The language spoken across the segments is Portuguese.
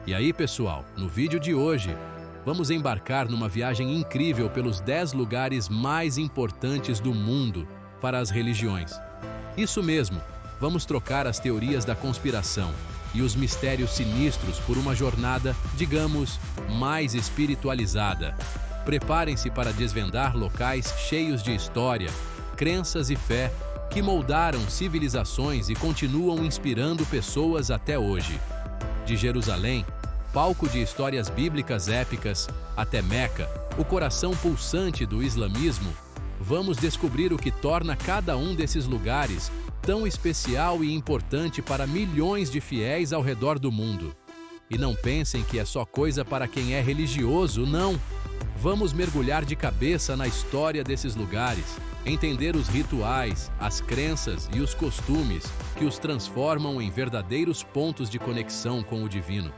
E aí, pessoal, no vídeo de hoje, vamos embarcar numa viagem incrível pelos 10 lugares mais importantes do mundo para as religiões. Isso mesmo, vamos trocar as teorias da conspiração e os mistérios sinistros por uma jornada, digamos, mais espiritualizada. Preparem-se para desvendar locais cheios de história, crenças e fé que moldaram civilizações e continuam inspirando pessoas até hoje. De Jerusalém, palco de histórias bíblicas épicas, até Meca, o coração pulsante do islamismo, vamos descobrir o que torna cada um desses lugares tão especial e importante para milhões de fiéis ao redor do mundo. E não pensem que é só coisa para quem é religioso, não! Vamos mergulhar de cabeça na história desses lugares, entender os rituais, as crenças e os costumes que os transformam em verdadeiros pontos de conexão com o divino.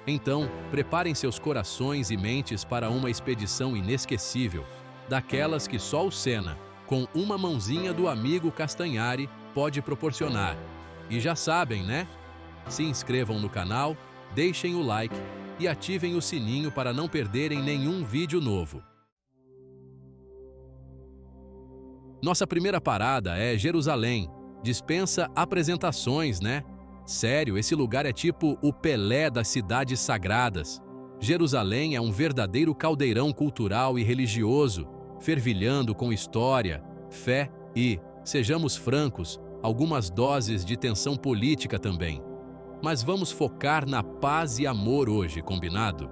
Então, preparem seus corações e mentes para uma expedição inesquecível, daquelas que só o Senna, com uma mãozinha do amigo Castanhari, pode proporcionar. E já sabem, né? Se inscrevam no canal, deixem o like e ativem o sininho para não perderem nenhum vídeo novo. Nossa primeira parada é Jerusalém. Dispensa apresentações, né? Sério, esse lugar é tipo o Pelé das cidades sagradas. Jerusalém é um verdadeiro caldeirão cultural e religioso, fervilhando com história, fé e, sejamos francos, algumas doses de tensão política também. Mas vamos focar na paz e amor hoje, combinado?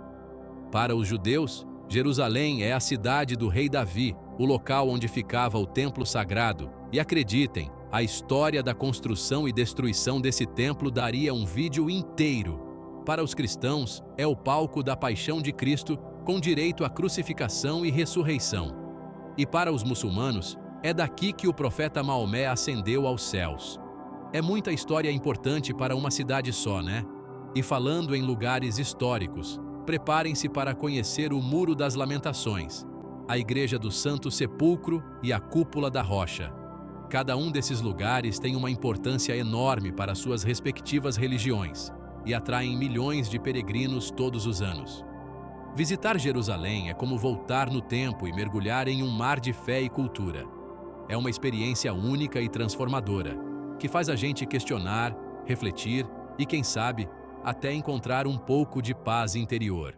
Para os judeus, Jerusalém é a cidade do rei Davi, o local onde ficava o templo sagrado. E acreditem, a história da construção e destruição desse templo daria um vídeo inteiro. Para os cristãos, é o palco da paixão de Cristo, com direito à crucificação e ressurreição. E para os muçulmanos, é daqui que o profeta Maomé ascendeu aos céus. É muita história importante para uma cidade só, né? E falando em lugares históricos, preparem-se para conhecer o Muro das Lamentações, a Igreja do Santo Sepulcro e a Cúpula da Rocha. Cada um desses lugares tem uma importância enorme para suas respectivas religiões e atraem milhões de peregrinos todos os anos. Visitar Jerusalém é como voltar no tempo e mergulhar em um mar de fé e cultura. É uma experiência única e transformadora, que faz a gente questionar, refletir e, quem sabe, até encontrar um pouco de paz interior.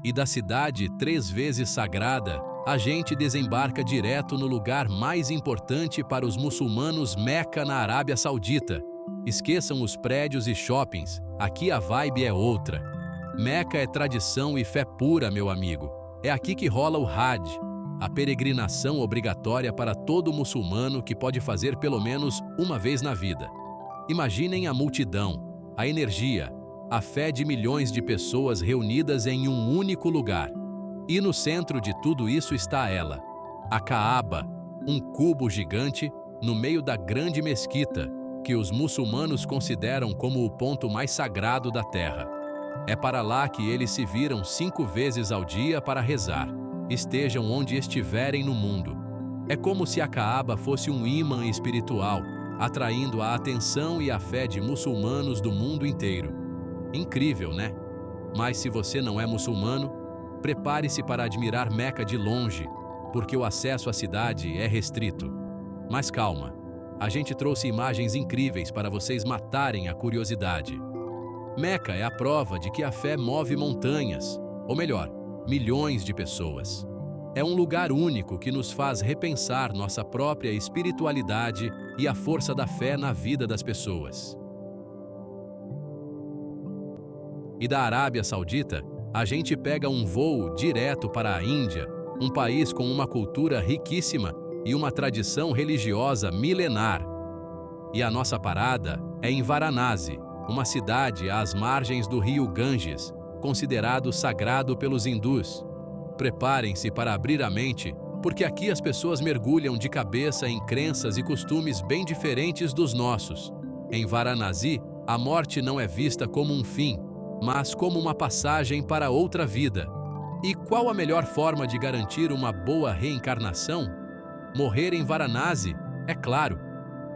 E da cidade 3 vezes sagrada, a gente desembarca direto no lugar mais importante para os muçulmanos, Meca, na Arábia Saudita. Esqueçam os prédios e shoppings, aqui a vibe é outra. Meca é tradição e fé pura, meu amigo. É aqui que rola o Hajj, a peregrinação obrigatória para todo muçulmano que pode fazer pelo menos uma vez na vida. Imaginem a multidão, a energia, a fé de milhões de pessoas reunidas em um único lugar. E no centro de tudo isso está ela, a Kaaba, um cubo gigante no meio da grande mesquita, que os muçulmanos consideram como o ponto mais sagrado da terra. É para lá que eles se viram 5 vezes ao dia para rezar, estejam onde estiverem no mundo. É como se a Kaaba fosse um ímã espiritual, atraindo a atenção e a fé de muçulmanos do mundo inteiro. Incrível, né? Mas se você não é muçulmano, prepare-se para admirar Meca de longe, porque o acesso à cidade é restrito. Mas calma, a gente trouxe imagens incríveis para vocês matarem a curiosidade. Meca é a prova de que a fé move montanhas, ou melhor, milhões de pessoas. É um lugar único que nos faz repensar nossa própria espiritualidade e a força da fé na vida das pessoas. E da Arábia Saudita, a gente pega um voo direto para a Índia, um país com uma cultura riquíssima e uma tradição religiosa milenar. E a nossa parada é em Varanasi, uma cidade às margens do rio Ganges, considerado sagrado pelos hindus. Preparem-se para abrir a mente, porque aqui as pessoas mergulham de cabeça em crenças e costumes bem diferentes dos nossos. Em Varanasi, a morte não é vista como um fim, mas como uma passagem para outra vida. E qual a melhor forma de garantir uma boa reencarnação? Morrer em Varanasi, é claro.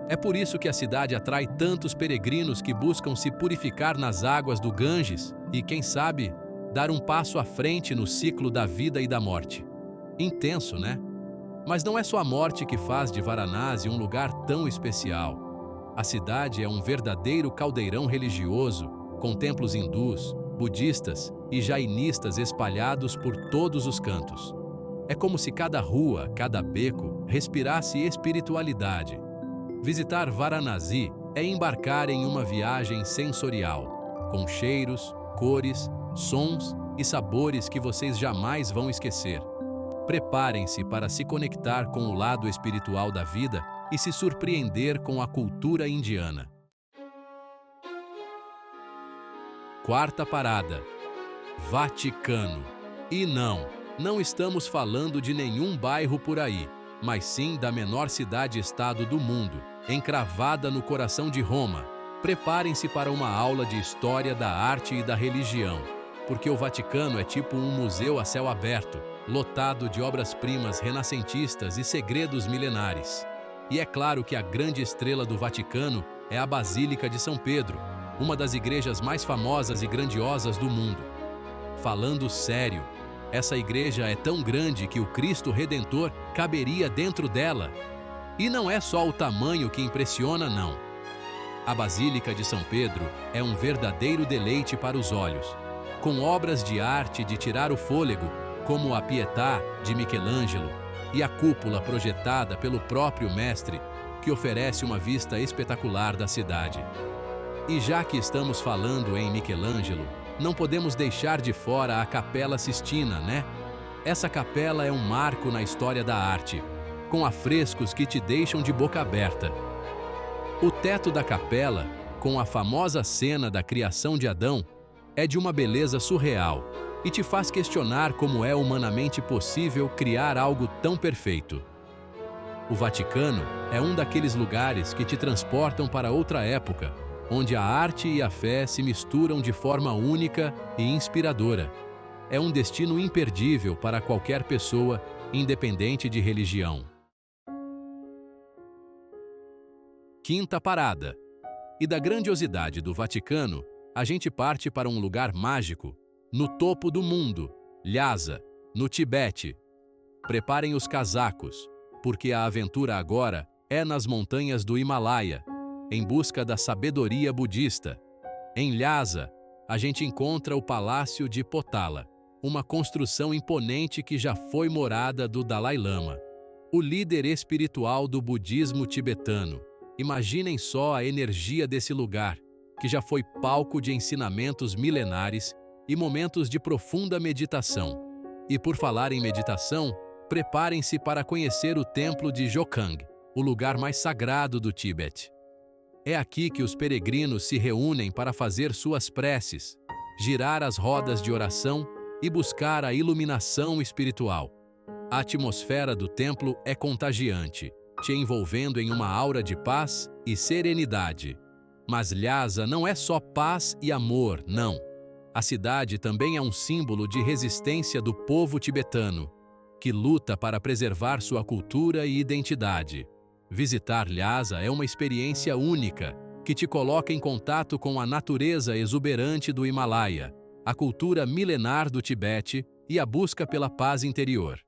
É por isso que a cidade atrai tantos peregrinos que buscam se purificar nas águas do Ganges e, quem sabe, dar um passo à frente no ciclo da vida e da morte. Intenso, né? Mas não é só a morte que faz de Varanasi um lugar tão especial. A cidade é um verdadeiro caldeirão religioso, com templos hindus, budistas e jainistas espalhados por todos os cantos. É como se cada rua, cada beco, respirasse espiritualidade. Visitar Varanasi é embarcar em uma viagem sensorial, com cheiros, cores, sons e sabores que vocês jamais vão esquecer. Preparem-se para se conectar com o lado espiritual da vida e se surpreender com a cultura indiana. Quarta parada: Vaticano. E não estamos falando de nenhum bairro por aí, mas sim da menor cidade-estado do mundo, encravada no coração de Roma. Preparem-se para uma aula de história da arte e da religião, porque o Vaticano é tipo um museu a céu aberto, lotado de obras-primas renascentistas e segredos milenares. E é claro que a grande estrela do Vaticano é a Basílica de São Pedro, uma das igrejas mais famosas e grandiosas do mundo. Falando sério, essa igreja é tão grande que o Cristo Redentor caberia dentro dela. E não é só o tamanho que impressiona, não. A Basílica de São Pedro é um verdadeiro deleite para os olhos, com obras de arte de tirar o fôlego, como a Pietà, de Michelangelo, e a cúpula projetada pelo próprio mestre, que oferece uma vista espetacular da cidade. E já que estamos falando em Michelangelo, não podemos deixar de fora a Capela Sistina, né? Essa capela é um marco na história da arte, com afrescos que te deixam de boca aberta. O teto da capela, com a famosa cena da criação de Adão, é de uma beleza surreal e te faz questionar como é humanamente possível criar algo tão perfeito. O Vaticano é um daqueles lugares que te transportam para outra época, onde a arte e a fé se misturam de forma única e inspiradora. É um destino imperdível para qualquer pessoa, independente de religião. Quinta parada. E da grandiosidade do Vaticano, a gente parte para um lugar mágico, no topo do mundo, Lhasa, no Tibete. Preparem os casacos, porque a aventura agora é nas montanhas do Himalaia, em busca da sabedoria budista. Em Lhasa, a gente encontra o Palácio de Potala, uma construção imponente que já foi morada do Dalai Lama, o líder espiritual do budismo tibetano. Imaginem só a energia desse lugar, que já foi palco de ensinamentos milenares e momentos de profunda meditação. E por falar em meditação, preparem-se para conhecer o Templo de Jokhang, o lugar mais sagrado do Tibete. É aqui que os peregrinos se reúnem para fazer suas preces, girar as rodas de oração e buscar a iluminação espiritual. A atmosfera do templo é contagiante, te envolvendo em uma aura de paz e serenidade. Mas Lhasa não é só paz e amor, não. A cidade também é um símbolo de resistência do povo tibetano, que luta para preservar sua cultura e identidade. Visitar Lhasa é uma experiência única, que te coloca em contato com a natureza exuberante do Himalaia, a cultura milenar do Tibete e a busca pela paz interior.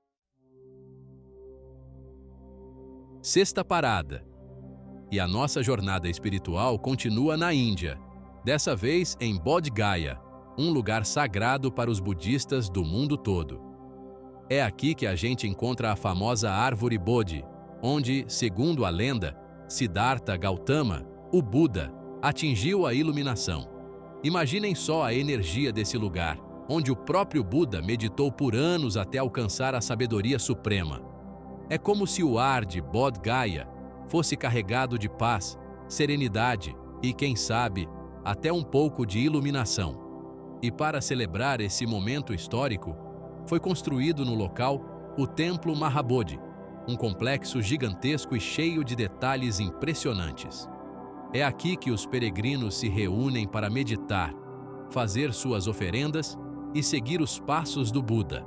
Sexta parada. E a nossa jornada espiritual continua na Índia, dessa vez em Bodh Gaya, um lugar sagrado para os budistas do mundo todo. É aqui que a gente encontra a famosa árvore Bodhi, onde, segundo a lenda, Siddhartha Gautama, o Buda, atingiu a iluminação. Imaginem só a energia desse lugar, onde o próprio Buda meditou por anos até alcançar a sabedoria suprema. É como se o ar de Bodh Gaya fosse carregado de paz, serenidade e, quem sabe, até um pouco de iluminação. E para celebrar esse momento histórico, foi construído no local o Templo Mahabodhi, um complexo gigantesco e cheio de detalhes impressionantes. É aqui que os peregrinos se reúnem para meditar, fazer suas oferendas e seguir os passos do Buda.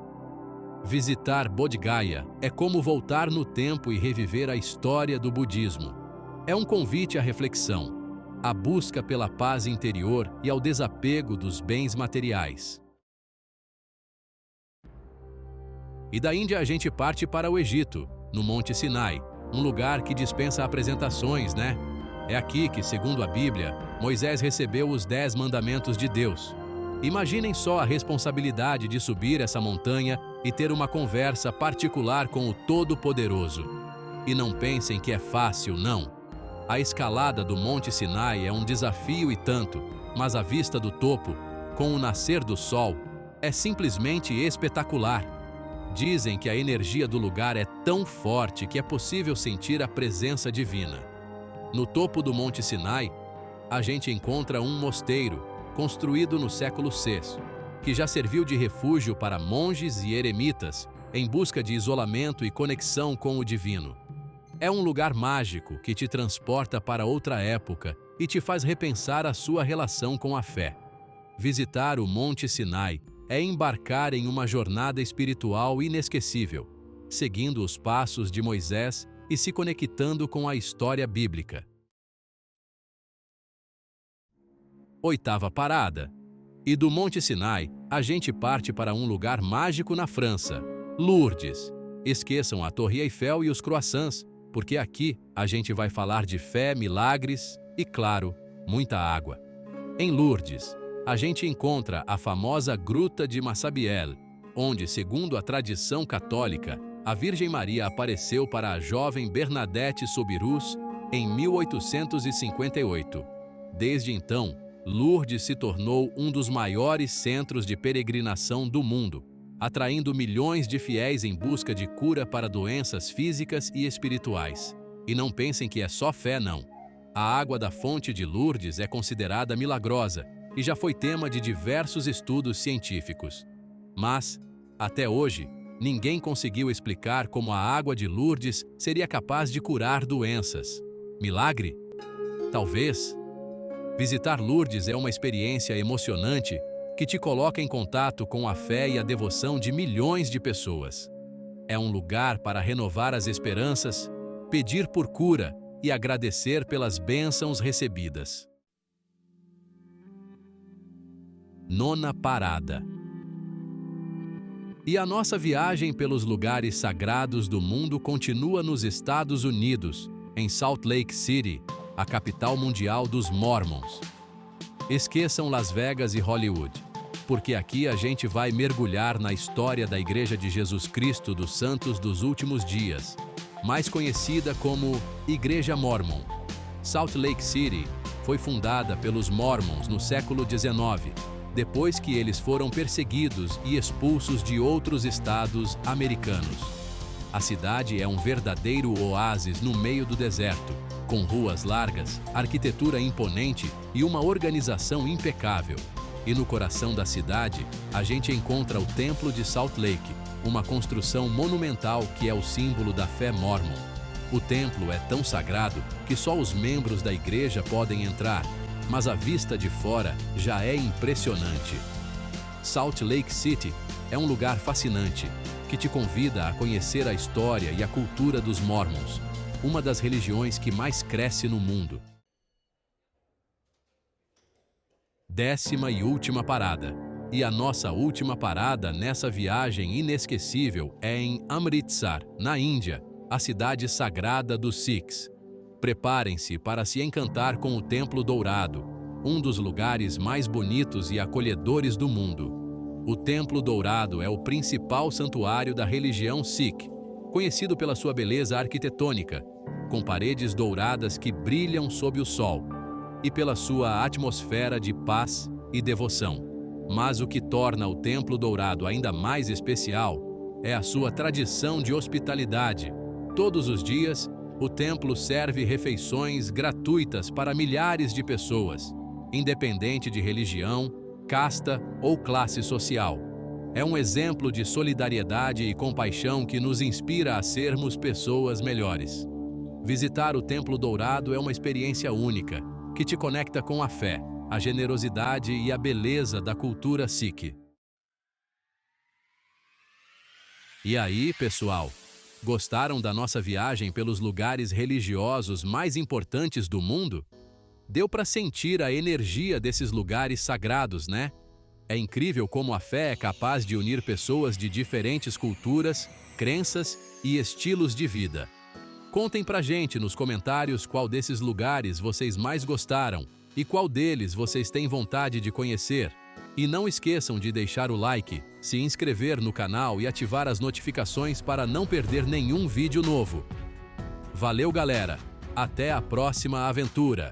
Visitar Bodh Gaya é como voltar no tempo e reviver a história do budismo. É um convite à reflexão, à busca pela paz interior e ao desapego dos bens materiais. E da Índia a gente parte para o Egito, no Monte Sinai, um lugar que dispensa apresentações, né? É aqui que, segundo a Bíblia, Moisés recebeu os 10 mandamentos de Deus. Imaginem só a responsabilidade de subir essa montanha e ter uma conversa particular com o Todo-Poderoso. E não pensem que é fácil, não. A escalada do Monte Sinai é um desafio e tanto, mas a vista do topo, com o nascer do sol, é simplesmente espetacular. Dizem que a energia do lugar é tão forte que é possível sentir a presença divina. No topo do Monte Sinai, a gente encontra um mosteiro, construído no século VI, que já serviu de refúgio para monges e eremitas em busca de isolamento e conexão com o divino. É um lugar mágico que te transporta para outra época e te faz repensar a sua relação com a fé. Visitar o Monte Sinai é embarcar em uma jornada espiritual inesquecível, seguindo os passos de Moisés e se conectando com a história bíblica. Oitava parada. E do Monte Sinai, a gente parte para um lugar mágico na França, Lourdes. Esqueçam a Torre Eiffel e os croissants, porque aqui a gente vai falar de fé, milagres e, claro, muita água. Em Lourdes, a gente encontra a famosa Gruta de Massabielle, onde, segundo a tradição católica, a Virgem Maria apareceu para a jovem Bernadette Soubirous em 1858. Desde então, Lourdes se tornou um dos maiores centros de peregrinação do mundo, atraindo milhões de fiéis em busca de cura para doenças físicas e espirituais. E não pensem que é só fé, não. A água da fonte de Lourdes é considerada milagrosa e já foi tema de diversos estudos científicos. Mas, até hoje, ninguém conseguiu explicar como a água de Lourdes seria capaz de curar doenças. Milagre? Talvez. Visitar Lourdes é uma experiência emocionante que te coloca em contato com a fé e a devoção de milhões de pessoas. É um lugar para renovar as esperanças, pedir por cura e agradecer pelas bênçãos recebidas. Nona parada. E a nossa viagem pelos lugares sagrados do mundo continua nos Estados Unidos, em Salt Lake City, a capital mundial dos Mormons. Esqueçam Las Vegas e Hollywood, porque aqui a gente vai mergulhar na história da Igreja de Jesus Cristo dos Santos dos Últimos Dias, mais conhecida como Igreja Mormon. Salt Lake City foi fundada pelos Mormons no século XIX, depois que eles foram perseguidos e expulsos de outros estados americanos. A cidade é um verdadeiro oásis no meio do deserto, com ruas largas, arquitetura imponente e uma organização impecável. E no coração da cidade, a gente encontra o Templo de Salt Lake, uma construção monumental que é o símbolo da fé mórmon. O templo é tão sagrado que só os membros da igreja podem entrar, mas a vista de fora já é impressionante. Salt Lake City é um lugar fascinante que te convida a conhecer a história e a cultura dos Mormons, uma das religiões que mais cresce no mundo. Décima e última parada. E a nossa última parada nessa viagem inesquecível é em Amritsar, na Índia, a cidade sagrada dos Sikhs. Preparem-se para se encantar com o Templo Dourado, um dos lugares mais bonitos e acolhedores do mundo. O Templo Dourado é o principal santuário da religião Sikh, conhecido pela sua beleza arquitetônica, com paredes douradas que brilham sob o sol, e pela sua atmosfera de paz e devoção. Mas o que torna o Templo Dourado ainda mais especial é a sua tradição de hospitalidade. Todos os dias, o templo serve refeições gratuitas para milhares de pessoas, independente de religião, casta ou classe social. É um exemplo de solidariedade e compaixão que nos inspira a sermos pessoas melhores. Visitar o Templo Dourado é uma experiência única, que te conecta com a fé, a generosidade e a beleza da cultura Sikh. E aí, pessoal, Gostaram da nossa viagem pelos lugares religiosos mais importantes do mundo? Deu para sentir a energia desses lugares sagrados, né? É incrível como a fé é capaz de unir pessoas de diferentes culturas, crenças e estilos de vida. Contem pra gente nos comentários qual desses lugares vocês mais gostaram e qual deles vocês têm vontade de conhecer. E não esqueçam de deixar o like, se inscrever no canal e ativar as notificações para não perder nenhum vídeo novo. Valeu, galera! Até a próxima aventura!